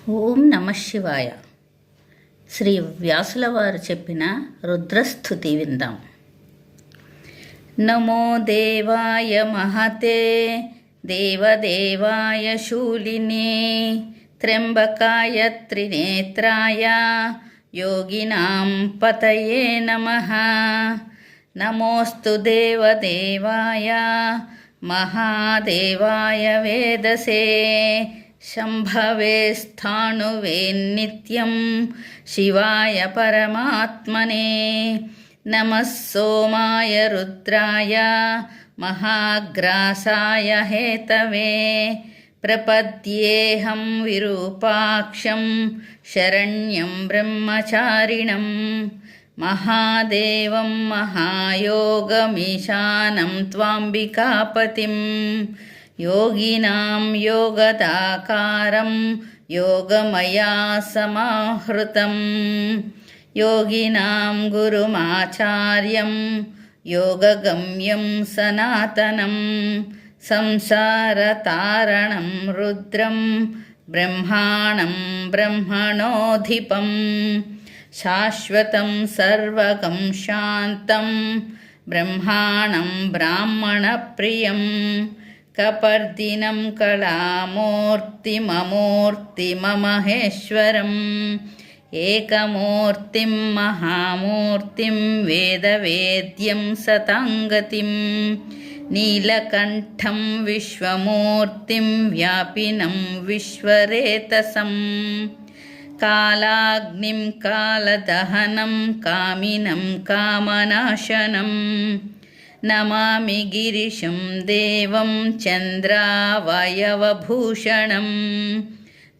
ఓం నమ శివాయ. శ్రీ వ్యాసుల వారు చెప్పిన రుద్రస్థుతి విందాం. నమో దేవాయ మహతే దేవదేవాయ శూలినే త్ర్యంబకాయ త్రినేత్రాయ యోగినాం పతయే నమః. నమోస్తు దేవదేవాయ మహాదేవాయ వేదసే శంభవే స్థాణువే నిత్యం శివాయ పరమాత్మనే. నమః సోమాయ రుద్రాయ మహాగ్రాసాయ హేతవే ప్రపద్యేహం విరూపాక్షం శరణ్యం బ్రహ్మచారిణం మహాదేవం మహాయోగమీశానం త్వాంబికాపతిం యోగినాం యోగదాకారం యోగమయా సమాహృతం యోగినాం గురుమాచార్యం యోగగమ్యం సనాతనం సంసారతారణం రుద్రం బ్రహ్మాణం బ్రహ్మణోధిపం శాశ్వతం సర్వగం శాంతం బ్రహ్మాణం బ్రాహ్మణప్రియం కపర్దినం కళామూర్తిమమూర్తిమమహేశ్వరం ఏకమూర్తిం మహామూర్తిం వేదవేద్యం సతాంగతిం నీలకంఠం విశ్వమూర్తిం వ్యాపినం విశ్వరేతసం కాలాగ్నిం కాలదహనం కామినం కామనాశనం నమామి గిరిశం దేవం చంద్రావయవభూషణం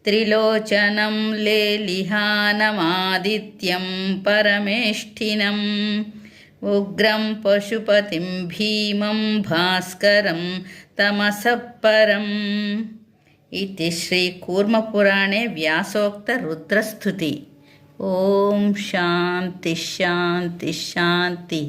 త్రిలోచనం లేలిహానమాదిత్యం పరమేష్ఠినం ఉగ్రం పశుపతిం భీమం భాస్కరం తమసః పరం. इति श्रीकूर्मपुराणे व्यासोक्त रुद्रस्तुति. ओम शांति शांति शांति.